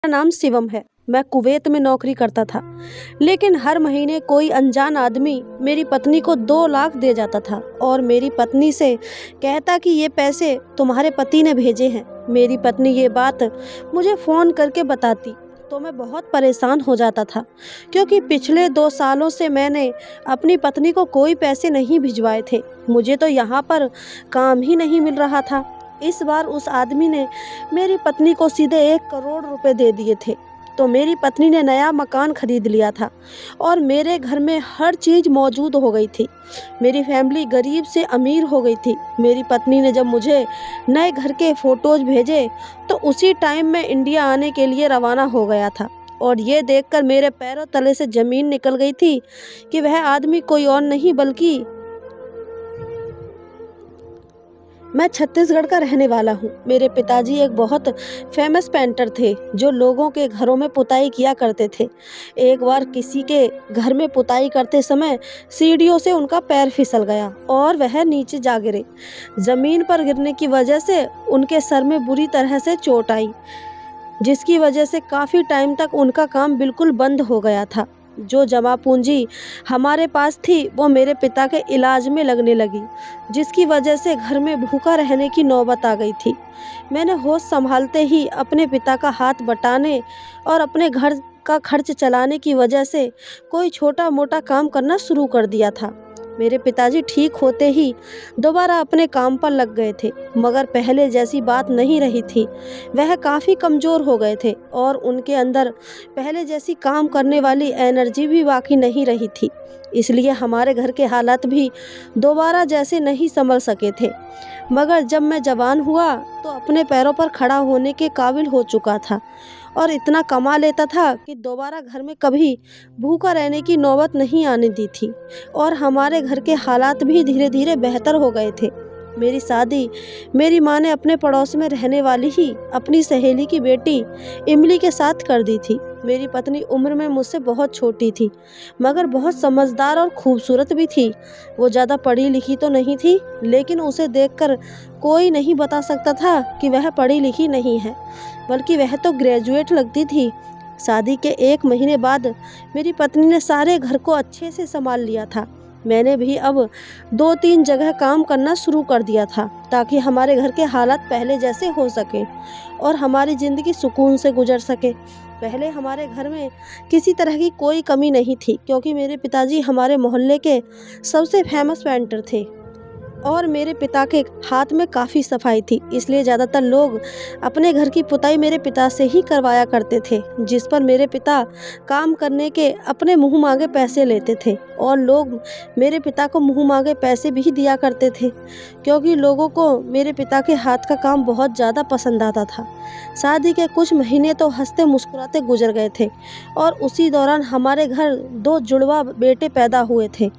मेरा नाम शिवम है। मैं कुवैत में नौकरी करता था, लेकिन हर महीने कोई अनजान आदमी मेरी पत्नी को 2 लाख दे जाता था और मेरी पत्नी से कहता कि ये पैसे तुम्हारे पति ने भेजे हैं। मेरी पत्नी ये बात मुझे फ़ोन करके बताती तो मैं बहुत परेशान हो जाता था, क्योंकि पिछले 2 सालों से मैंने अपनी पत्नी को कोई पैसे नहीं भिजवाए थे। मुझे तो यहाँ पर काम ही नहीं मिल रहा था। इस बार उस आदमी ने मेरी पत्नी को सीधे 1 करोड़ रुपए दे दिए थे। तो मेरी पत्नी ने नया मकान खरीद लिया था और मेरे घर में हर चीज़ मौजूद हो गई थी। मेरी फैमिली गरीब से अमीर हो गई थी। मेरी पत्नी ने जब मुझे नए घर के फ़ोटोज़ भेजे तो उसी टाइम मैं इंडिया आने के लिए रवाना हो गया था। और ये देखकर मेरे पैरों तले से ज़मीन निकल गई थी कि वह आदमी कोई और नहीं बल्कि मैं छत्तीसगढ़ का रहने वाला हूँ। मेरे पिताजी एक बहुत फेमस पेंटर थे जो लोगों के घरों में पुताई किया करते थे। एक बार किसी के घर में पुताई करते समय सीढ़ियों से उनका पैर फिसल गया और वह नीचे जा गिरे। ज़मीन पर गिरने की वजह से उनके सर में बुरी तरह से चोट आई, जिसकी वजह से काफ़ी टाइम तक उनका काम बिल्कुल बंद हो गया था। जो जमा पूंजी हमारे पास थी वो मेरे पिता के इलाज में लगने लगी, जिसकी वजह से घर में भूखा रहने की नौबत आ गई थी। मैंने होश संभालते ही अपने पिता का हाथ बटाने और अपने घर का खर्च चलाने की वजह से कोई छोटा मोटा काम करना शुरू कर दिया था। मेरे पिताजी ठीक होते ही दोबारा अपने काम पर लग गए थे, मगर पहले जैसी बात नहीं रही थी। वह काफ़ी कमज़ोर हो गए थे और उनके अंदर पहले जैसी काम करने वाली एनर्जी भी बाकी नहीं रही थी। इसलिए हमारे घर के हालात भी दोबारा जैसे नहीं संभल सके थे। मगर जब मैं जवान हुआ तो अपने पैरों पर खड़ा होने के काबिल हो चुका था और इतना कमा लेता था कि दोबारा घर में कभी भूखा रहने की नौबत नहीं आने दी थी। और हमारे घर के हालात भी धीरे धीरे बेहतर हो गए थे। मेरी शादी मेरी माँ ने अपने पड़ोस में रहने वाली ही अपनी सहेली की बेटी इमली के साथ कर दी थी। मेरी पत्नी उम्र में मुझसे बहुत छोटी थी, मगर बहुत समझदार और खूबसूरत भी थी। वो ज़्यादा पढ़ी लिखी तो नहीं थी, लेकिन उसे देखकर कोई नहीं बता सकता था कि वह पढ़ी लिखी नहीं है, बल्कि वह तो ग्रेजुएट लगती थी। शादी के 1 महीने बाद मेरी पत्नी ने सारे घर को अच्छे से संभाल लिया था। मैंने भी अब 2-3 जगह काम करना शुरू कर दिया था, ताकि हमारे घर के हालात पहले जैसे हो सके और हमारी ज़िंदगी सुकून से गुजर सके। पहले हमारे घर में किसी तरह की कोई कमी नहीं थी, क्योंकि मेरे पिताजी हमारे मोहल्ले के सबसे फेमस पेंटर थे और मेरे पिता के हाथ में काफ़ी सफाई थी। इसलिए ज़्यादातर लोग अपने घर की पुताई मेरे पिता से ही करवाया करते थे, जिस पर मेरे पिता काम करने के अपने मुँह मांगे पैसे लेते थे और लोग मेरे पिता को मुँह मांगे पैसे भी दिया करते थे, क्योंकि लोगों को मेरे पिता के हाथ का काम बहुत ज़्यादा पसंद आता था। शादी के कुछ महीने तो हंसते मुस्कुराते गुजर गए थे और उसी दौरान हमारे घर 2 जुड़वा बेटे पैदा हुए थे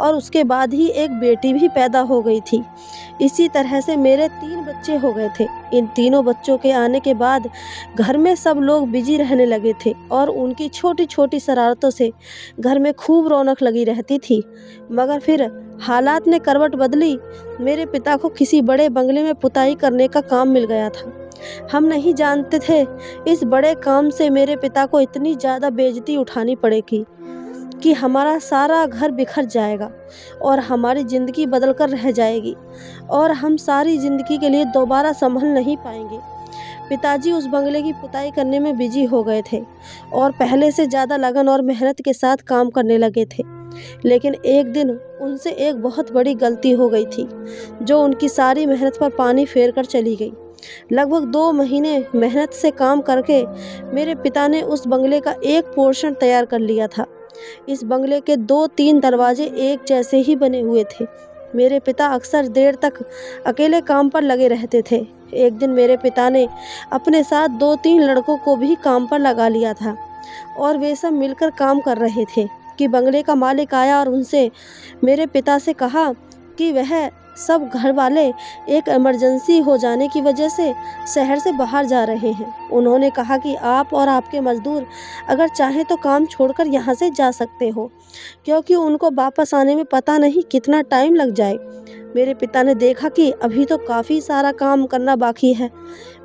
और उसके बाद ही एक बेटी भी पैदा हो गई थी। इसी तरह से मेरे 3 बच्चे हो गए थे। इन तीनों बच्चों के आने के बाद घर में सब लोग बिजी रहने लगे थे और उनकी छोटी छोटी शरारतों से घर में खूब रौनक लगी रहती थी। मगर फिर हालात ने करवट बदली। मेरे पिता को किसी बड़े बंगले में पुताई करने का काम मिल गया था। हम नहीं जानते थे इस बड़े काम से मेरे पिता को इतनी ज़्यादा बेइज्जती उठानी पड़ेगी कि हमारा सारा घर बिखर जाएगा और हमारी ज़िंदगी बदल कर रह जाएगी और हम सारी ज़िंदगी के लिए दोबारा संभल नहीं पाएंगे। पिताजी उस बंगले की पुताई करने में बिजी हो गए थे और पहले से ज़्यादा लगन और मेहनत के साथ काम करने लगे थे। लेकिन एक दिन उनसे एक बहुत बड़ी गलती हो गई थी, जो उनकी सारी मेहनत पर पानी फेर कर चली गई। लगभग 2 महीने मेहनत से काम करके मेरे पिता ने उस बंगले का एक पोर्शन तैयार कर लिया था। इस बंगले के 2-3 दरवाजे एक जैसे ही बने हुए थे। मेरे पिता अक्सर देर तक अकेले काम पर लगे रहते थे। एक दिन मेरे पिता ने अपने साथ 2-3 लड़कों को भी काम पर लगा लिया था और वे सब मिलकर काम कर रहे थे कि बंगले का मालिक आया और उनसे मेरे पिता से कहा कि वह सब घर वाले एक इमरजेंसी हो जाने की वजह से शहर से बाहर जा रहे हैं। उन्होंने कहा कि आप और आपके मज़दूर अगर चाहें तो काम छोड़कर यहाँ से जा सकते हो, क्योंकि उनको वापस आने में पता नहीं कितना टाइम लग जाए। मेरे पिता ने देखा कि अभी तो काफ़ी सारा काम करना बाकी है।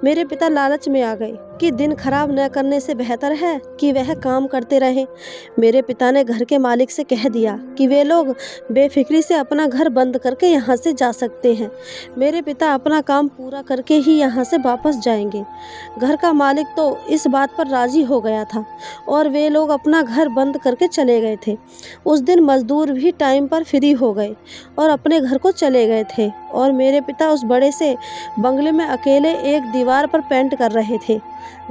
मेरे पिता लालच में आ गए कि दिन खराब न करने से बेहतर है कि वह काम करते रहें। मेरे पिता ने घर के मालिक से कह दिया कि वे लोग बेफिक्री से अपना घर बंद करके यहाँ से जा सकते हैं। मेरे पिता अपना काम पूरा करके ही यहाँ से वापस जाएंगे। घर का मालिक तो इस बात पर राजी हो गया था और वे लोग अपना घर बंद करके चले गए थे। उस दिन मजदूर भी टाइम पर फ्री हो गए और अपने घर को चले गए थे और मेरे पिता उस बड़े से बंगले में अकेले एक दीवार पर पेंट कर रहे थे।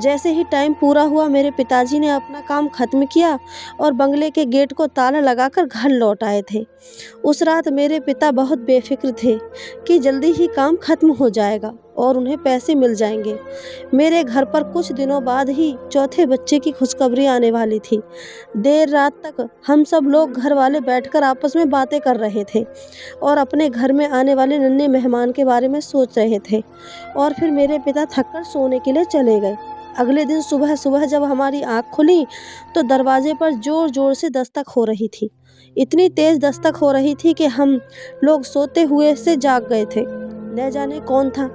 जैसे ही टाइम पूरा हुआ मेरे पिताजी ने अपना काम खत्म किया और बंगले के गेट को ताला लगाकर घर लौट आए थे। उस रात मेरे पिता बहुत बेफिक्र थे कि जल्दी ही काम खत्म हो जाएगा और उन्हें पैसे मिल जाएंगे। मेरे घर पर कुछ दिनों बाद ही चौथे बच्चे की खुशखबरी आने वाली थी। देर रात तक हम सब लोग घर वाले बैठकर आपस में बातें कर रहे थे और अपने घर में आने वाले नन्हे मेहमान के बारे में सोच रहे थे और फिर मेरे पिता थककर सोने के लिए चले गए। अगले दिन सुबह सुबह जब हमारी आँख खुली तो दरवाजे पर जोर जोर से दस्तक हो रही थी। इतनी तेज दस्तक हो रही थी कि हम लोग सोते हुए से जाग गए थे। न जाने कौन था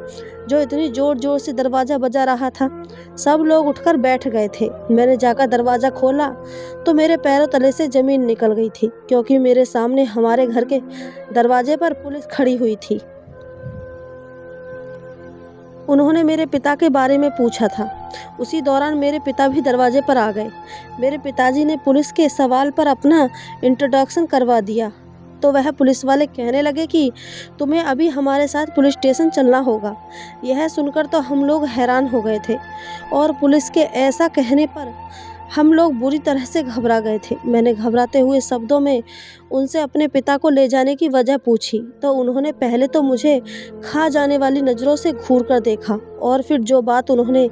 जो इतनी जोर जोर से दरवाज़ा बजा रहा था। सब लोग उठकर बैठ गए थे। मैंने जाकर दरवाज़ा खोला तो मेरे पैरों तले से ज़मीन निकल गई थी, क्योंकि मेरे सामने हमारे घर के दरवाजे पर पुलिस खड़ी हुई थी। उन्होंने मेरे पिता के बारे में पूछा था। उसी दौरान मेरे पिता भी दरवाजे पर आ गए। मेरे पिताजी ने पुलिस के सवाल पर अपना इंट्रोडक्शन करवा दिया तो वह पुलिस वाले कहने लगे कि तुम्हें अभी हमारे साथ पुलिस स्टेशन चलना होगा। यह सुनकर तो हम लोग हैरान हो गए थे और पुलिस के ऐसा कहने पर हम लोग बुरी तरह से घबरा गए थे। मैंने घबराते हुए शब्दों में उनसे अपने पिता को ले जाने की वजह पूछी तो उन्होंने पहले तो मुझे खा जाने वाली नज़रों से घूर कर देखा और फिर जो बात उन्होंने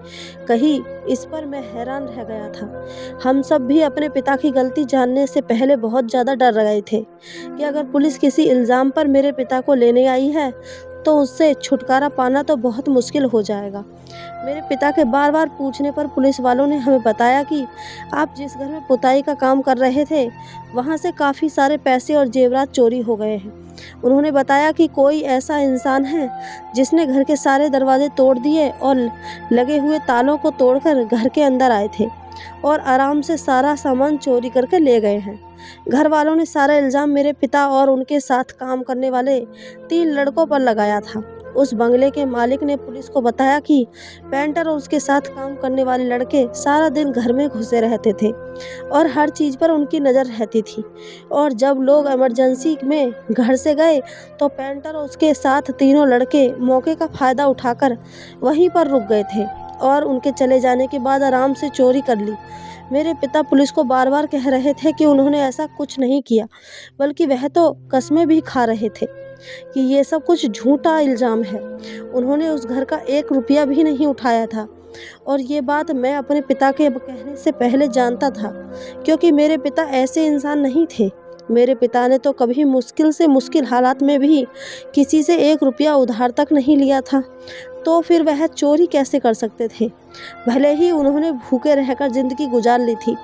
कही इस पर मैं हैरान रह गया था। हम सब भी अपने पिता की गलती जानने से पहले बहुत ज़्यादा डर रहे थे कि अगर पुलिस किसी इल्ज़ाम पर मेरे पिता को लेने आई है तो उससे छुटकारा पाना तो बहुत मुश्किल हो जाएगा। मेरे पिता के बार बार पूछने पर पुलिस वालों ने हमें बताया कि आप जिस घर में पुताई का काम कर रहे थे वहाँ से काफ़ी सारे पैसे और जेवरात चोरी हो गए हैं। उन्होंने बताया कि कोई ऐसा इंसान है जिसने घर के सारे दरवाजे तोड़ दिए और लगे हुए तालों को तोड़कर घर के अंदर आए थे और आराम से सारा सामान चोरी करके ले गए हैं। घर वालों ने सारा इल्ज़ाम मेरे पिता और उनके साथ काम करने वाले 3 लड़कों पर लगाया था। उस बंगले के मालिक ने पुलिस को बताया कि पेंटर और उसके साथ काम करने वाले लड़के सारा दिन घर में घुसे रहते थे और हर चीज़ पर उनकी नज़र रहती थी और जब लोग इमरजेंसी में घर से गए तो पेंटर और उसके साथ तीनों लड़के मौके का फ़ायदा उठाकर वहीं पर रुक गए थे और उनके चले जाने के बाद आराम से चोरी कर ली। मेरे पिता पुलिस को बार बार कह रहे थे कि उन्होंने ऐसा कुछ नहीं किया, बल्कि वह तो कस्में भी खा रहे थे कि ये सब कुछ झूठा इल्ज़ाम है। उन्होंने उस घर का 1 रुपया भी नहीं उठाया था और ये बात मैं अपने पिता के कहने से पहले जानता था, क्योंकि मेरे पिता ऐसे इंसान नहीं थे। मेरे पिता ने तो कभी मुश्किल से मुश्किल हालात में भी किसी से 1 रुपया उधार तक नहीं लिया था, तो फिर वह चोरी कैसे कर सकते थे। भले ही उन्होंने भूखे रहकर ज़िंदगी गुजार ली थी,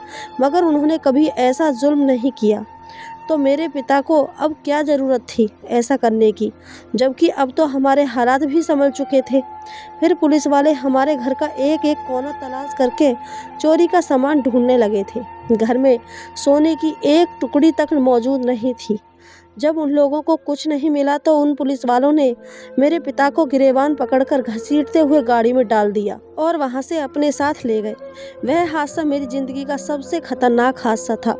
मगर उन्होंने कभी ऐसा जुल्म नहीं किया। तो मेरे पिता को अब क्या ज़रूरत थी ऐसा करने की, जबकि अब तो हमारे हालात भी संभल चुके थे। फिर पुलिस वाले हमारे घर का एक एक कोना तलाश करके चोरी का सामान ढूंढने लगे थे। घर में सोने की एक टुकड़ी तक मौजूद नहीं थी। जब उन लोगों को कुछ नहीं मिला तो उन पुलिस वालों ने मेरे पिता को गिरेबान पकड़कर घसीटते हुए गाड़ी में डाल दिया और वहां से अपने साथ ले गए। वह हादसा मेरी ज़िंदगी का सबसे खतरनाक हादसा था।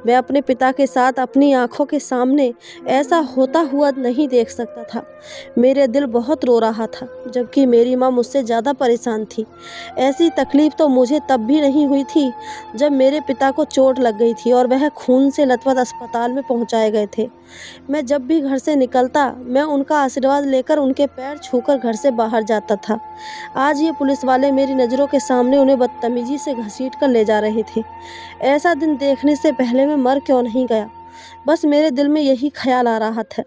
मैं अपने पिता के साथ अपनी आंखों के सामने ऐसा होता हुआ नहीं देख सकता था। मेरे दिल बहुत रो रहा था, जबकि मेरी माँ मुझसे ज़्यादा परेशान थी। ऐसी तकलीफ़ तो मुझे तब भी नहीं हुई थी जब मेरे पिता को चोट लग गई थी और वह खून से लथपथ अस्पताल में पहुँचाए गए थे। मैं जब भी घर से निकलता मैं उनका आशीर्वाद लेकर उनके पैर छूकर घर से बाहर जाता था। आज ये पुलिस वाले मेरी नज़रों के सामने उन्हें बदतमीजी से घसीट कर ले जा रहे थे। ऐसा दिन देखने से पहले मैं मर क्यों नहीं गया, बस मेरे दिल में यही ख्याल आ रहा था।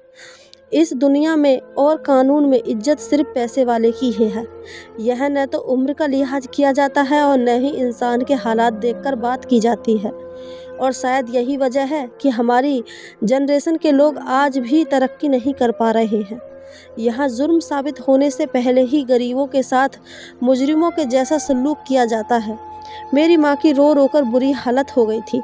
इस दुनिया में और कानून में इज्जत सिर्फ पैसे वाले की ही है। यह न तो उम्र का लिहाज किया जाता है और न ही इंसान के हालात देखकर बात की जाती है। और शायद यही वजह है कि हमारी जनरेशन के लोग आज भी तरक्की नहीं कर पा रहे हैं। यहाँ जुर्म साबित होने से पहले ही गरीबों के साथ मुजरिमों के जैसा सलूक किया जाता है। मेरी माँ की रो रो कर बुरी हालत हो गई थी,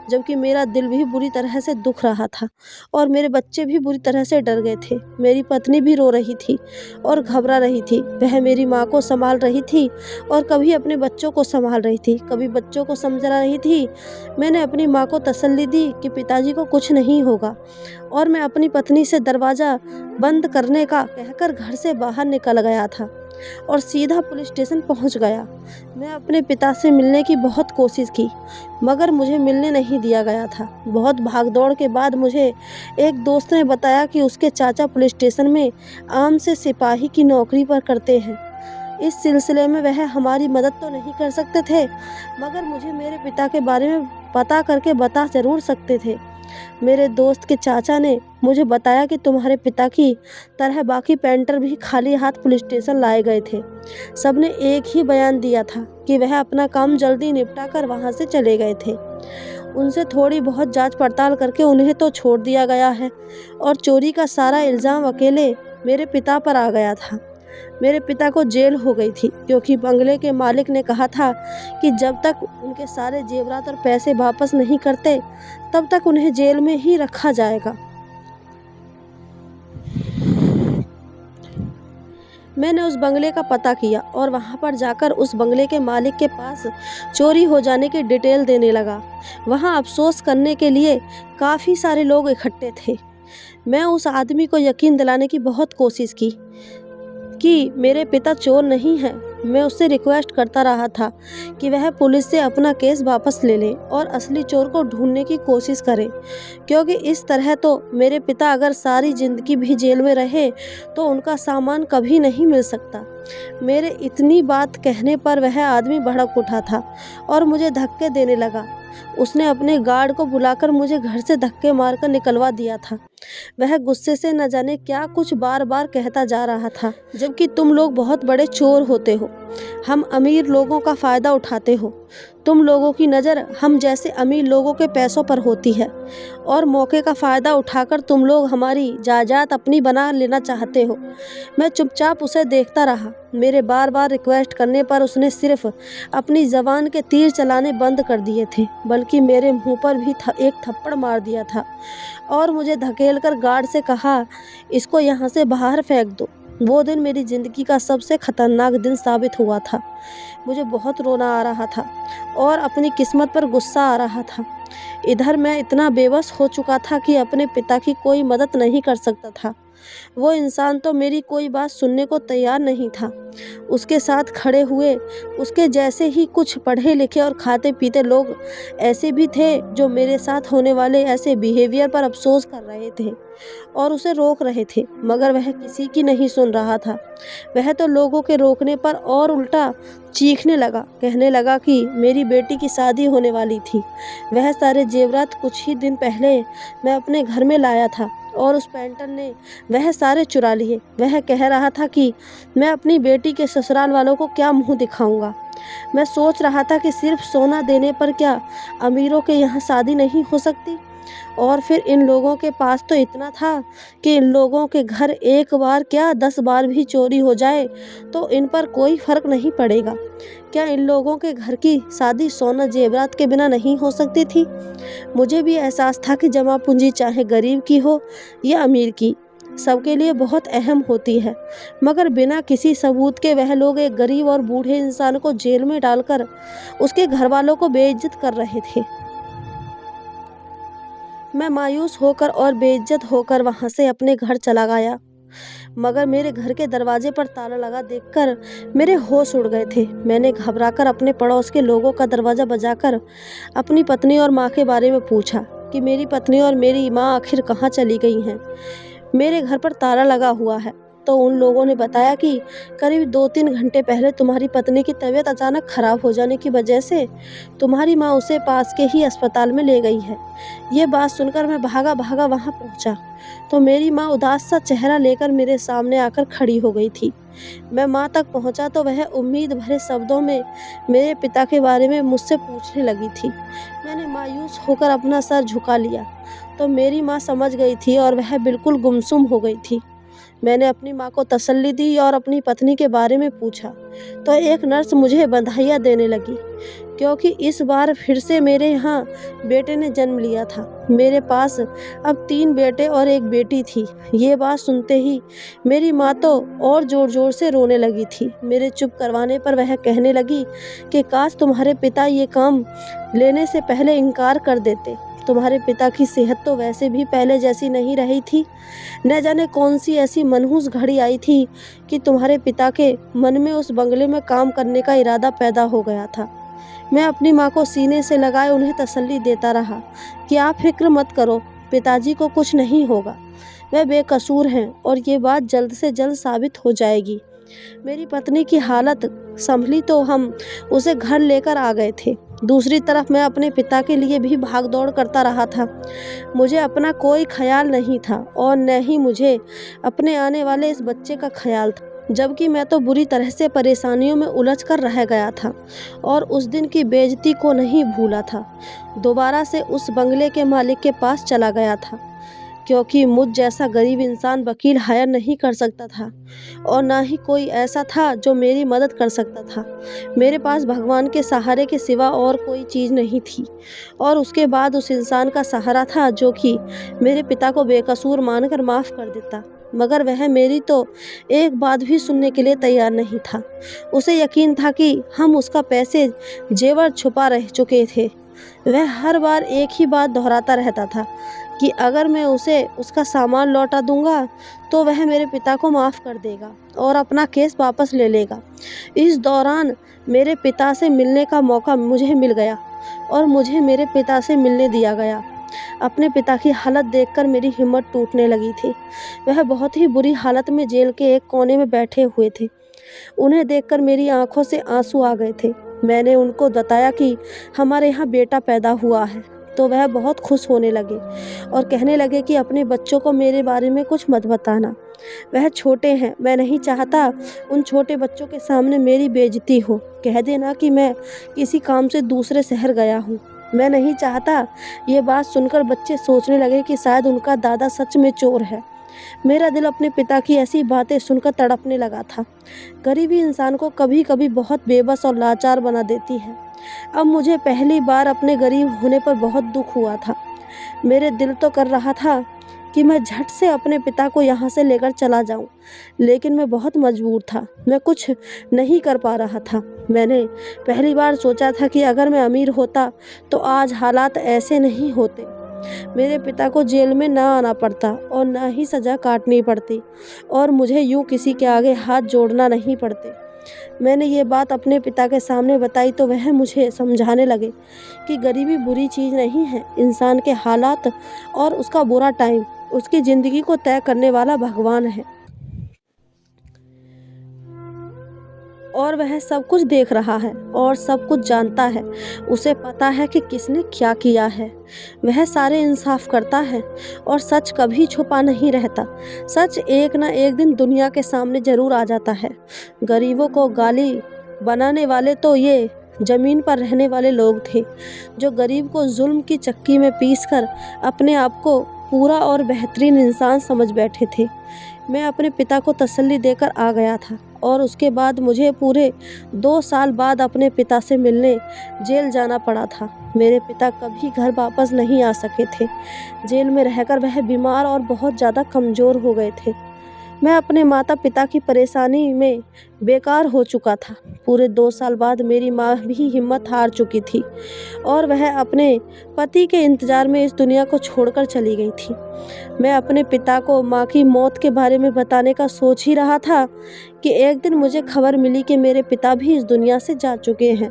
जबकि मेरा दिल भी बुरी तरह से दुख रहा था और मेरे बच्चे भी बुरी तरह से डर गए थे। मेरी पत्नी भी रो रही थी और घबरा रही थी। वह मेरी माँ को संभाल रही थी और कभी अपने बच्चों को संभाल रही थी, कभी बच्चों को समझा रही थी। मैंने अपनी माँ को तसल्ली दी कि पिताजी को कुछ नहीं होगा और मैं अपनी पत्नी से दरवाज़ा बंद करने का कहकर घर से बाहर निकल गया था और सीधा पुलिस स्टेशन पहुंच गया। मैं अपने पिता से मिलने की बहुत कोशिश की, मगर मुझे मिलने नहीं दिया गया था। बहुत भागदौड़ के बाद मुझे एक दोस्त ने बताया कि उसके चाचा पुलिस स्टेशन में आम से सिपाही की नौकरी पर करते हैं। इस सिलसिले में वह हमारी मदद तो नहीं कर सकते थे, मगर मुझे मेरे पिता के बारे में पता करके बता ज़रूर सकते थे। मेरे दोस्त के चाचा ने मुझे बताया कि तुम्हारे पिता की तरह बाकी पेंटर भी खाली हाथ पुलिस स्टेशन लाए गए थे। सबने एक ही बयान दिया था कि वह अपना काम जल्दी निपटा कर वहाँ से चले गए थे। उनसे थोड़ी बहुत जांच पड़ताल करके उन्हें तो छोड़ दिया गया है और चोरी का सारा इल्ज़ाम अकेले मेरे पिता पर आ गया था। मेरे पिता को जेल हो गई थी क्योंकि बंगले के मालिक ने कहा था कि जब तक उनके सारे जेवरात और पैसे वापस नहीं करते तब तक उन्हें जेल में ही रखा जाएगा। मैंने उस बंगले का पता किया और वहां पर जाकर उस बंगले के मालिक के पास चोरी हो जाने की डिटेल देने लगा। वहां अफसोस करने के लिए काफ़ी सारे लोग इकट्ठे थे। मैं उस आदमी को यकीन दिलाने की बहुत कोशिश की कि मेरे पिता चोर नहीं हैं। मैं उससे रिक्वेस्ट करता रहा था कि वह पुलिस से अपना केस वापस ले ले और असली चोर को ढूंढने की कोशिश करे, क्योंकि इस तरह तो मेरे पिता अगर सारी ज़िंदगी भी जेल में रहे तो उनका सामान कभी नहीं मिल सकता। मेरे इतनी बात कहने पर वह आदमी भड़क उठा था और मुझे धक्के देने लगा। उसने अपने गार्ड को बुलाकर मुझे घर से धक्के मारकर निकलवा दिया था। वह गुस्से से न जाने क्या कुछ बार बार कहता जा रहा था, जबकि तुम लोग बहुत बड़े चोर होते हो, हम अमीर लोगों का फ़ायदा उठाते हो। तुम लोगों की नज़र हम जैसे अमीर लोगों के पैसों पर होती है और मौके का फ़ायदा उठाकर तुम लोग हमारी जायदाद अपनी बना लेना चाहते हो। मैं चुपचाप उसे देखता रहा। मेरे बार बार रिक्वेस्ट करने पर उसने सिर्फ अपनी ज़बान के तीर चलाने बंद कर दिए थे, बल्कि मेरे मुंह पर भी एक थप्पड़ मार दिया था और मुझे धकेलकर गार्ड से कहा, इसको यहाँ से बाहर फेंक दो। वो दिन मेरी ज़िंदगी का सबसे ख़तरनाक दिन साबित हुआ था। मुझे बहुत रोना आ रहा था और अपनी किस्मत पर गुस्सा आ रहा था। इधर मैं इतना बेबस हो चुका था कि अपने पिता की कोई मदद नहीं कर सकता था। वो इंसान तो मेरी कोई बात सुनने को तैयार नहीं था। उसके साथ खड़े हुए उसके जैसे ही कुछ पढ़े लिखे और खाते पीते लोग ऐसे भी थे जो मेरे साथ होने वाले ऐसे बिहेवियर पर अफसोस कर रहे थे और उसे रोक रहे थे, मगर वह किसी की नहीं सुन रहा था। वह तो लोगों के रोकने पर और उल्टा चीखने लगा, कहने लगा कि मेरी बेटी की शादी होने वाली थी। वह सारे जेवरात कुछ ही दिन पहले मैं अपने घर में लाया था और उस पेंटर ने वह सारे चुरा लिए। वह कह रहा था कि मैं अपनी बेटी के ससुराल वालों को क्या मुंह दिखाऊंगा। मैं सोच रहा था कि सिर्फ सोना देने पर क्या अमीरों के यहाँ शादी नहीं हो सकती। और फिर इन लोगों के पास तो इतना था कि इन लोगों के घर एक बार क्या 10 बार भी चोरी हो जाए तो इन पर कोई फ़र्क नहीं पड़ेगा। क्या इन लोगों के घर की शादी सोना जेवरात के बिना नहीं हो सकती थी? मुझे भी एहसास था कि जमा पूंजी चाहे गरीब की हो या अमीर की, सबके लिए बहुत अहम होती है, मगर बिना किसी सबूत के वह लोग एक गरीब और बूढ़े इंसान को जेल में डालकर उसके घर वालों को बेइज्जत कर रहे थे। मैं मायूस होकर और बेइज्जत होकर वहाँ से अपने घर चला गया, मगर मेरे घर के दरवाजे पर ताला लगा देखकर मेरे होश उड़ गए थे। मैंने घबराकर अपने पड़ोस के लोगों का दरवाज़ा बजाकर अपनी पत्नी और माँ के बारे में पूछा कि मेरी पत्नी और मेरी माँ आखिर कहाँ चली गई हैं। मेरे घर पर ताला लगा हुआ है। तो उन लोगों ने बताया कि करीब 2-3 घंटे पहले तुम्हारी पत्नी की तबीयत अचानक ख़राब हो जाने की वजह से तुम्हारी माँ उसे पास के ही अस्पताल में ले गई है। ये बात सुनकर मैं भागा भागा वहाँ पहुँचा तो मेरी माँ उदास सा चेहरा लेकर मेरे सामने आकर खड़ी हो गई थी। मैं माँ तक पहुँचा तो वह उम्मीद भरे शब्दों में मेरे पिता के बारे में मुझसे पूछने लगी थी। मैंने मायूस होकर अपना सर झुका लिया तो मेरी माँ समझ गई थी और वह बिल्कुल गुमसुम हो गई थी। मैंने अपनी माँ को तसल्ली दी और अपनी पत्नी के बारे में पूछा तो एक नर्स मुझे बधाइयाँ देने लगी, क्योंकि इस बार फिर से मेरे यहाँ बेटे ने जन्म लिया था। मेरे पास अब 3 बेटे और 1 बेटी थी। ये बात सुनते ही मेरी माँ तो और ज़ोर-ज़ोर से रोने लगी थी। मेरे चुप करवाने पर वह कहने लगी कि काश तुम्हारे पिता ये काम लेने से पहले इनकार कर देते। तुम्हारे पिता की सेहत तो वैसे भी पहले जैसी नहीं रही थी। न जाने कौन सी ऐसी मनहूस घड़ी आई थी कि तुम्हारे पिता के मन में उस बंगले में काम करने का इरादा पैदा हो गया था। मैं अपनी माँ को सीने से लगाए उन्हें तसल्ली देता रहा कि आप फिक्र मत करो, पिताजी को कुछ नहीं होगा, वह बेकसूर हैं और ये बात जल्द से जल्द साबित हो जाएगी। मेरी पत्नी की हालत संभली तो हम उसे घर लेकर आ गए थे। दूसरी तरफ मैं अपने पिता के लिए भी भाग दौड़ करता रहा था। मुझे अपना कोई ख्याल नहीं था और न ही मुझे अपने आने वाले इस बच्चे का ख्याल था, जबकि मैं तो बुरी तरह से परेशानियों में उलझ कर रह गया था और उस दिन की बेइज्जती को नहीं भूला था। दोबारा से उस बंगले के मालिक के पास चला गया था, क्योंकि मुझ जैसा गरीब इंसान वकील हायर नहीं कर सकता था और ना ही कोई ऐसा था जो मेरी मदद कर सकता था। मेरे पास भगवान के सहारे के सिवा और कोई चीज़ नहीं थी और उसके बाद उस इंसान का सहारा था जो कि मेरे पिता को बेकसूर मानकर माफ़ कर देता, मगर वह मेरी तो एक बात भी सुनने के लिए तैयार नहीं था। उसे यकीन था कि हम उसका पैसे जेवर छुपा रह चुके थे। वह हर बार एक ही बात दोहराता रहता था कि अगर मैं उसे उसका सामान लौटा दूंगा तो वह मेरे पिता को माफ़ कर देगा और अपना केस वापस ले लेगा। इस दौरान मेरे पिता से मिलने का मौका मुझे मिल गया और मुझे मेरे पिता से मिलने दिया गया। अपने पिता की हालत देखकर मेरी हिम्मत टूटने लगी थी। वह बहुत ही बुरी हालत में जेल के एक कोने में बैठे हुए थे। उन्हें देखकर मेरी आंखों से आंसू आ गए थे। मैंने उनको बताया कि हमारे यहाँ बेटा पैदा हुआ है, तो वह बहुत खुश होने लगे और कहने लगे कि अपने बच्चों को मेरे बारे में कुछ मत बताना, वह छोटे हैं, मैं नहीं चाहता उन छोटे बच्चों के सामने मेरी बेइज्जती हो। कह देना कि मैं किसी काम से दूसरे शहर गया हूँ। मैं नहीं चाहता ये बात सुनकर बच्चे सोचने लगे कि शायद उनका दादा सच में चोर है। मेरा दिल अपने पिता की ऐसी बातें सुनकर तड़पने लगा था। गरीबी इंसान को कभी कभी बहुत बेबस और लाचार बना देती है। अब मुझे पहली बार अपने गरीब होने पर बहुत दुख हुआ था। मेरे दिल तो कर रहा था कि मैं झट से अपने पिता को यहाँ से लेकर चला जाऊँ, लेकिन मैं बहुत मजबूर था। मैं कुछ नहीं कर पा रहा था। मैंने पहली बार सोचा था कि अगर मैं अमीर होता तो आज हालात ऐसे नहीं होते। मेरे पिता को जेल में ना आना पड़ता और ना ही सज़ा काटनी पड़ती और मुझे यूँ किसी के आगे हाथ जोड़ना नहीं पड़ते। मैंने ये बात अपने पिता के सामने बताई तो वह मुझे समझाने लगे कि गरीबी बुरी चीज़ नहीं है। इंसान के हालात और उसका बुरा टाइम उसकी ज़िंदगी को तय करने वाला भगवान है और वह सब कुछ देख रहा है और सब कुछ जानता है। उसे पता है कि किसने क्या किया है। वह सारे इंसाफ करता है और सच कभी छुपा नहीं रहता। सच एक ना एक दिन दुनिया के सामने ज़रूर आ जाता है। गरीबों को गाली बनाने वाले तो ये ज़मीन पर रहने वाले लोग थे, जो गरीब को जुल्म की चक्की में पीसकर अपने आप को पूरा और बेहतरीन इंसान समझ बैठे थे। मैं अपने पिता को तसल्ली देकर आ गया था और उसके बाद मुझे पूरे 2 साल बाद अपने पिता से मिलने जेल जाना पड़ा था। मेरे पिता कभी घर वापस नहीं आ सके थे। जेल में रहकर वह बीमार और बहुत ज़्यादा कमज़ोर हो गए थे। मैं अपने माता पिता की परेशानी में बेकार हो चुका था। पूरे 2 साल बाद मेरी माँ भी हिम्मत हार चुकी थी और वह अपने पति के इंतज़ार में इस दुनिया को छोड़कर चली गई थी। मैं अपने पिता को माँ की मौत के बारे में बताने का सोच ही रहा था कि एक दिन मुझे खबर मिली कि मेरे पिता भी इस दुनिया से जा चुके हैं।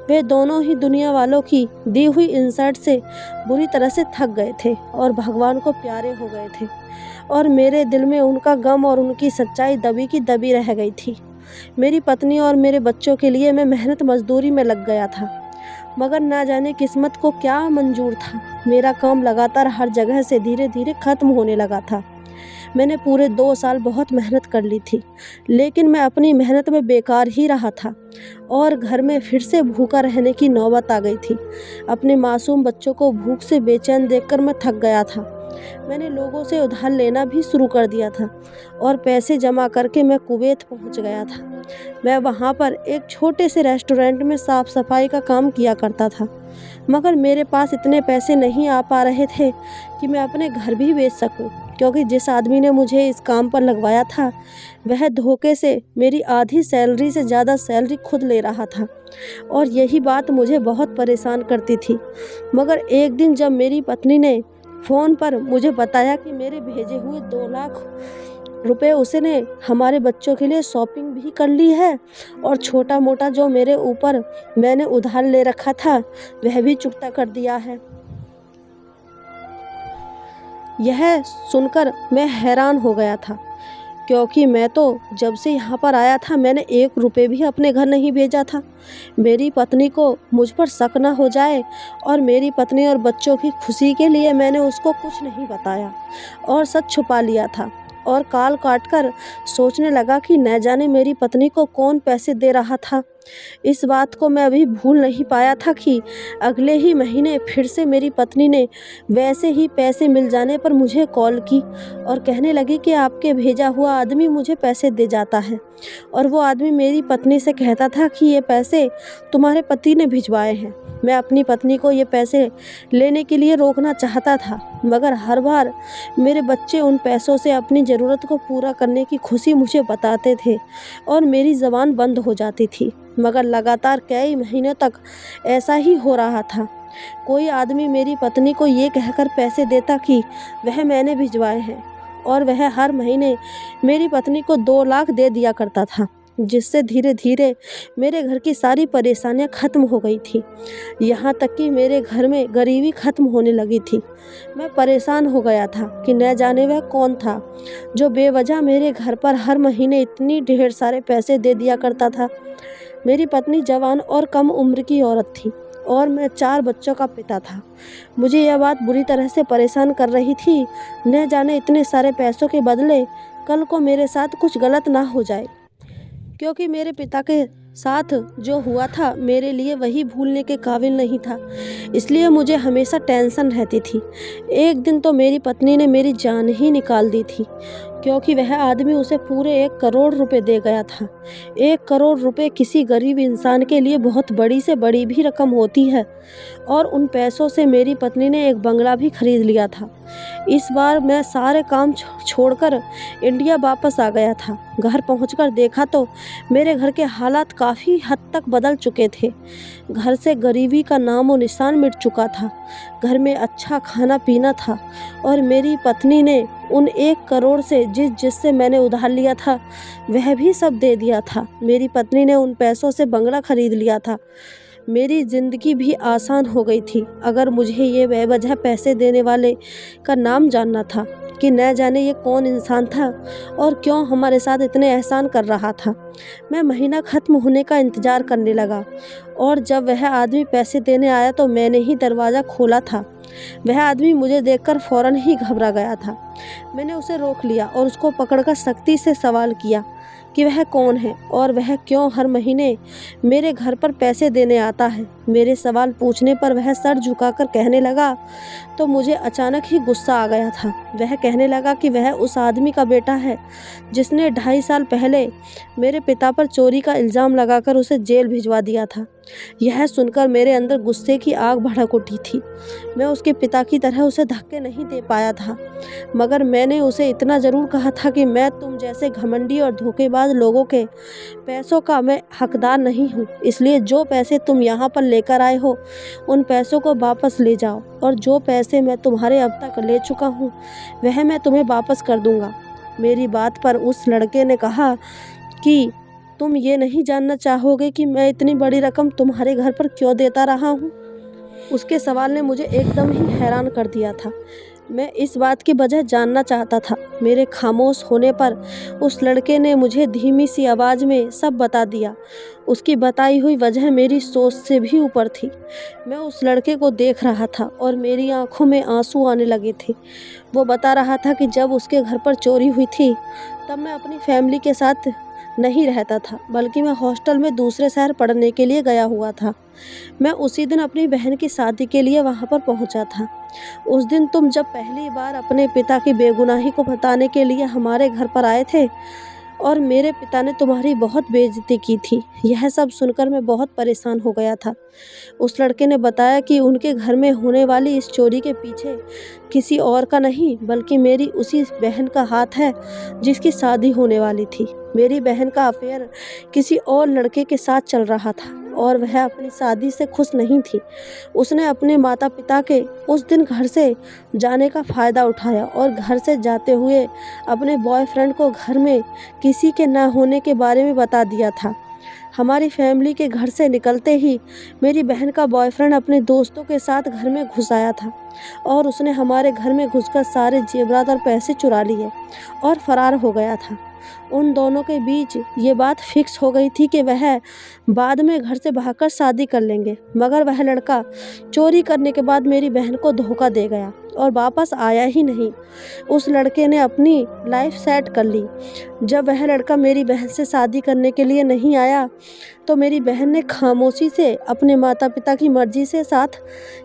वे दोनों ही दुनिया वालों की दी हुई इंसल्ट से बुरी तरह से थक गए थे और भगवान को प्यारे हो गए थे और मेरे दिल में उनका गम और उनकी सच्चाई दबी की दबी रह गई थी। मेरी पत्नी और मेरे बच्चों के लिए मैं मेहनत मजदूरी में लग गया था, मगर ना जाने किस्मत को क्या मंजूर था। मेरा काम लगातार हर जगह से धीरे धीरे ख़त्म होने लगा था। मैंने पूरे 2 साल बहुत मेहनत कर ली थी, लेकिन मैं अपनी मेहनत में बेकार ही रहा था और घर में फिर से भूखा रहने की नौबत आ गई थी। अपने मासूम बच्चों को भूख से बेचैन देखकर मैं थक गया था मैंने लोगों से उधार लेना भी शुरू कर दिया था और पैसे जमा करके मैं कुवैत पहुंच गया था। मैं वहां पर एक छोटे से रेस्टोरेंट में साफ सफाई का काम किया करता था, मगर मेरे पास इतने पैसे नहीं आ पा रहे थे कि मैं अपने घर भी बेच सकूं, क्योंकि जिस आदमी ने मुझे इस काम पर लगवाया था वह धोखे से मेरी आधी सैलरी से ज़्यादा सैलरी खुद ले रहा था और यही बात मुझे बहुत परेशान करती थी। मगर एक दिन जब मेरी पत्नी ने फ़ोन पर मुझे बताया कि मेरे भेजे हुए 2 लाख रुपए उसने हमारे बच्चों के लिए शॉपिंग भी कर ली है और छोटा मोटा जो मेरे ऊपर मैंने उधार ले रखा था वह भी चुकता कर दिया है। यह सुनकर मैं हैरान हो गया था, क्योंकि मैं तो जब से यहाँ पर आया था मैंने 1 रुपये भी अपने घर नहीं भेजा था। मेरी पत्नी को मुझ पर शक न हो जाए और मेरी पत्नी और बच्चों की खुशी के लिए मैंने उसको कुछ नहीं बताया और सच छुपा लिया था और काल काट कर सोचने लगा कि न जाने मेरी पत्नी को कौन पैसे दे रहा था। इस बात को मैं अभी भूल नहीं पाया था कि अगले ही महीने फिर से मेरी पत्नी ने वैसे ही पैसे मिल जाने पर मुझे कॉल की और कहने लगी कि आपके भेजा हुआ आदमी मुझे पैसे दे जाता है और वो आदमी मेरी पत्नी से कहता था कि ये पैसे तुम्हारे पति ने भिजवाए हैं। मैं अपनी पत्नी को ये पैसे लेने के लिए रोकना चाहता था, मगर हर बार मेरे बच्चे उन पैसों से अपनी ज़रूरत को पूरा करने की खुशी मुझे बताते थे और मेरी ज़बान बंद हो जाती थी। मगर लगातार कई महीनों तक ऐसा ही हो रहा था। कोई आदमी मेरी पत्नी को ये कहकर पैसे देता कि वह मैंने भिजवाए हैं और वह हर महीने मेरी पत्नी को 2 लाख दे दिया करता था, जिससे धीरे धीरे मेरे घर की सारी परेशानियां ख़त्म हो गई थी। यहाँ तक कि मेरे घर में गरीबी ख़त्म होने लगी थी। मैं परेशान हो गया था कि न जाने वह कौन था जो बेवजह मेरे घर पर हर महीने इतनी ढेर सारे पैसे दे दिया करता था। मेरी पत्नी जवान और कम उम्र की औरत थी और मैं 4 बच्चों का पिता था। मुझे यह बात बुरी तरह से परेशान कर रही थी, न जाने इतने सारे पैसों के बदले कल को मेरे साथ कुछ गलत ना हो जाए, क्योंकि मेरे पिता के साथ जो हुआ था मेरे लिए वही भूलने के काबिल नहीं था। इसलिए मुझे हमेशा टेंशन रहती थी। एक दिन तो मेरी पत्नी ने मेरी जान ही निकाल दी थी, क्योंकि वह आदमी उसे पूरे 1 करोड़ रुपए दे गया था। 1 करोड़ रुपए किसी गरीब इंसान के लिए बहुत बड़ी से बड़ी भी रकम होती है और उन पैसों से मेरी पत्नी ने एक बंगला भी खरीद लिया था। इस बार मैं सारे काम छोड़कर इंडिया वापस आ गया था। घर पहुंचकर देखा तो मेरे घर के हालात काफ़ी हद तक बदल चुके थे। घर से गरीबी का नामो निशान मिट चुका था। घर में अच्छा खाना पीना था और मेरी पत्नी ने उन 1 करोड़ से जिससे मैंने उधार लिया था वह भी सब दे दिया था। मेरी पत्नी ने उन पैसों से बंगला खरीद लिया था। मेरी ज़िंदगी भी आसान हो गई थी अगर मुझे ये बेवजह पैसे देने वाले का नाम जानना था कि न जाने ये कौन इंसान था और क्यों हमारे साथ इतने एहसान कर रहा था। मैं महीना ख़त्म होने का इंतज़ार करने लगा और जब वह आदमी पैसे देने आया तो मैंने ही दरवाज़ा खोला था। वह आदमी मुझे देखकर फ़ौरन ही घबरा गया था। मैंने उसे रोक लिया और उसको पकड़कर सख्ती से सवाल किया कि वह कौन है और वह क्यों हर महीने मेरे घर पर पैसे देने आता है। मेरे सवाल पूछने पर वह सर झुकाकर कहने लगा तो मुझे अचानक ही गुस्सा आ गया था। वह कहने लगा कि वह उस आदमी का बेटा है जिसने 2.5 साल पहले मेरे पिता पर चोरी का इल्ज़ाम लगाकर उसे जेल भिजवा दिया था। यह सुनकर मेरे अंदर गुस्से की आग भड़क उठी थी। मैं उसके पिता की तरह उसे धक्के नहीं दे पाया था, मगर मैंने उसे इतना ज़रूर कहा था कि मैं तुम जैसे घमंडी और धोखेबाज लोगों के पैसों का मैं हकदार नहीं हूँ। इसलिए जो पैसे तुम यहाँ पर लेकर आए हो उन पैसों को वापस ले जाओ और जो पैसे मैं तुम्हारे अब तक ले चुका हूँ वह मैं तुम्हें वापस कर दूँगा। मेरी बात पर उस लड़के ने कहा कि तुम ये नहीं जानना चाहोगे कि मैं इतनी बड़ी रकम तुम्हारे घर पर क्यों देता रहा हूँ? उसके सवाल ने मुझे एकदम ही हैरान कर दिया था। मैं इस बात की वजह जानना चाहता था। मेरे खामोश होने पर उस लड़के ने मुझे धीमी सी आवाज़ में सब बता दिया। उसकी बताई हुई वजह मेरी सोच से भी ऊपर थी। मैं उस लड़के को देख रहा था और मेरी आंखों में आंसू आने लगे थे। वो बता रहा था कि जब उसके घर पर चोरी हुई थी तब मैं अपनी फैमिली के साथ नहीं रहता था, बल्कि मैं हॉस्टल में दूसरे शहर पढ़ने के लिए गया हुआ था। मैं उसी दिन अपनी बहन की शादी के लिए वहाँ पर पहुँचा था। उस दिन तुम जब पहली बार अपने पिता की बेगुनाही को बताने के लिए हमारे घर पर आए थे और मेरे पिता ने तुम्हारी बहुत बेइज्जती की थी। यह सब सुनकर मैं बहुत परेशान हो गया था। उस लड़के ने बताया कि उनके घर में होने वाली इस चोरी के पीछे किसी और का नहीं, बल्कि मेरी उसी बहन का हाथ है जिसकी शादी होने वाली थी। मेरी बहन का अफेयर किसी और लड़के के साथ चल रहा था और वह अपनी शादी से खुश नहीं थी। उसने अपने माता-पिता के उस दिन घर से जाने का फ़ायदा उठाया और घर से जाते हुए अपने बॉयफ्रेंड को घर में किसी के ना होने के बारे में बता दिया था। हमारी फैमिली के घर से निकलते ही मेरी बहन का बॉयफ्रेंड अपने दोस्तों के साथ घर में घुस आया था और उसने हमारे घर में घुसकर सारे जेवरात और पैसे चुरा लिए और फरार हो गया था। उन दोनों के बीच ये बात फिक्स हो गई थी कि वह बाद में घर से भागकर शादी कर लेंगे, मगर वह लड़का चोरी करने के बाद मेरी बहन को धोखा दे गया और वापस आया ही नहीं। उस लड़के ने अपनी लाइफ सेट कर ली। जब वह लड़का मेरी बहन से शादी करने के लिए नहीं आया, तो मेरी बहन ने खामोशी से अपने माता-पिता की मर्ज़ी से साथ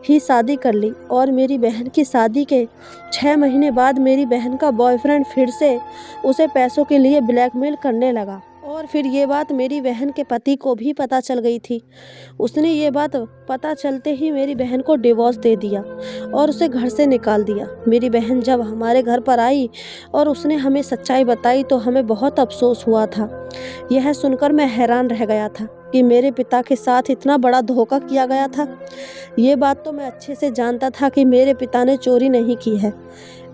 ही शादी कर ली और मेरी बहन की शादी के 6 महीने बाद मेरी बहन का बॉयफ्रेंड फिर से उसे पैसों के लिए ब्लैकमेल करने लगा और फिर ये बात मेरी बहन के पति को भी पता चल गई थी। उसने ये बात पता चलते ही मेरी बहन को डिवोर्स दे दिया और उसे घर से निकाल दिया। मेरी बहन जब हमारे घर पर आई और उसने हमें सच्चाई बताई तो हमें बहुत अफसोस हुआ था। यह सुनकर मैं हैरान रह गया था कि मेरे पिता के साथ इतना बड़ा धोखा किया गया था। ये बात तो मैं अच्छे से जानता था कि मेरे पिता ने चोरी नहीं की है,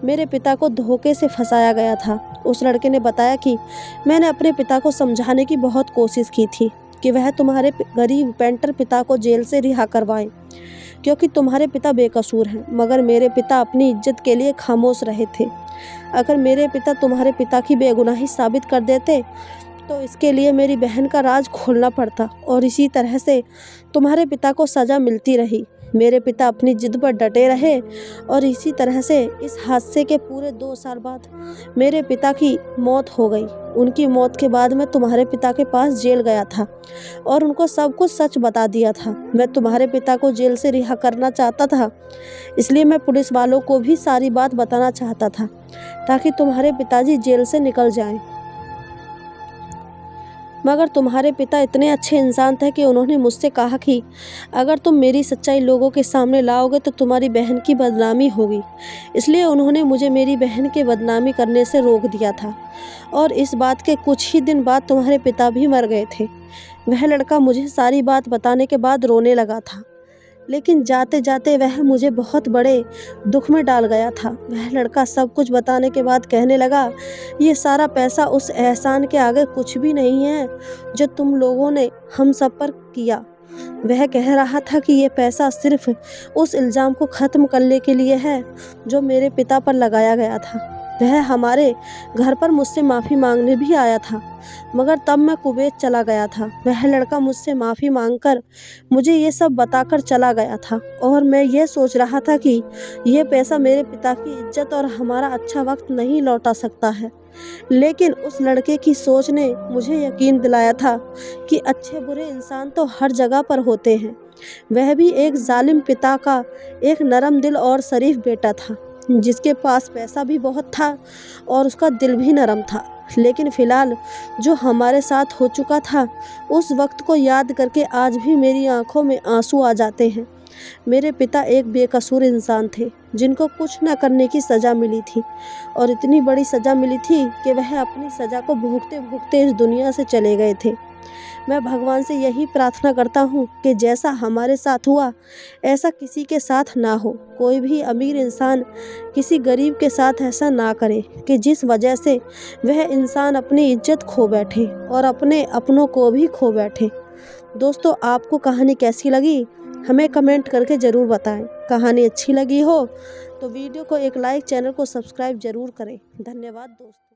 मेरे पिता को धोखे से फंसाया गया था। उस लड़के ने बताया कि मैंने अपने पिता को समझाने की बहुत कोशिश की थी कि वह तुम्हारे गरीब पेंटर पिता को जेल से रिहा करवाएं, क्योंकि तुम्हारे पिता बेकसूर हैं, मगर मेरे पिता अपनी इज्जत के लिए खामोश रहे थे। अगर मेरे पिता तुम्हारे पिता की बेगुनाही साबित कर देते तो इसके लिए मेरी बहन का राज खोलना पड़ता और इसी तरह से तुम्हारे पिता को सज़ा मिलती रही। मेरे पिता अपनी जिद पर डटे रहे और इसी तरह से इस हादसे के पूरे 2 साल बाद मेरे पिता की मौत हो गई। उनकी मौत के बाद मैं तुम्हारे पिता के पास जेल गया था और उनको सब कुछ सच बता दिया था। मैं तुम्हारे पिता को जेल से रिहा करना चाहता था, इसलिए मैं पुलिस वालों को भी सारी बात बताना चाहता था ताकि तुम्हारे पिताजी जेल से निकल जाएं। मगर तुम्हारे पिता इतने अच्छे इंसान थे कि उन्होंने मुझसे कहा कि अगर तुम मेरी सच्चाई लोगों के सामने लाओगे तो तुम्हारी बहन की बदनामी होगी। इसलिए उन्होंने मुझे मेरी बहन की बदनामी करने से रोक दिया था और इस बात के कुछ ही दिन बाद तुम्हारे पिता भी मर गए थे। वह लड़का मुझे सारी बात बताने के बाद रोने लगा था, लेकिन जाते जाते वह मुझे बहुत बड़े दुख में डाल गया था। वह लड़का सब कुछ बताने के बाद कहने लगा, ये सारा पैसा उस एहसान के आगे कुछ भी नहीं है जो तुम लोगों ने हम सब पर किया। वह कह रहा था कि ये पैसा सिर्फ उस इल्ज़ाम को ख़त्म करने के लिए है जो मेरे पिता पर लगाया गया था। वह हमारे घर पर मुझसे माफ़ी मांगने भी आया था, मगर तब मैं कुवैत चला गया था। वह लड़का मुझसे माफ़ी मांगकर मुझे ये सब बताकर चला गया था और मैं ये सोच रहा था कि ये पैसा मेरे पिता की इज्जत और हमारा अच्छा वक्त नहीं लौटा सकता है, लेकिन उस लड़के की सोच ने मुझे यकीन दिलाया था कि अच्छे बुरे इंसान तो हर जगह पर होते हैं। वह भी एक जालिम पिता का एक नरम दिल और शरीफ बेटा था, जिसके पास पैसा भी बहुत था और उसका दिल भी नरम था। लेकिन फ़िलहाल जो हमारे साथ हो चुका था, उस वक्त को याद करके आज भी मेरी आंखों में आंसू आ जाते हैं। मेरे पिता एक बेकसूर इंसान थे जिनको कुछ न करने की सज़ा मिली थी और इतनी बड़ी सज़ा मिली थी कि वह अपनी सज़ा को भुगते भुगते इस दुनिया से चले गए थे। मैं भगवान से यही प्रार्थना करता हूँ कि जैसा हमारे साथ हुआ ऐसा किसी के साथ ना हो। कोई भी अमीर इंसान किसी गरीब के साथ ऐसा ना करे कि जिस वजह से वह इंसान अपनी इज्जत खो बैठे और अपने अपनों को भी खो बैठे। दोस्तों, आपको कहानी कैसी लगी हमें कमेंट करके ज़रूर बताएं। कहानी अच्छी लगी हो तो वीडियो को एक लाइक, चैनल को सब्सक्राइब ज़रूर करें। धन्यवाद दोस्तों।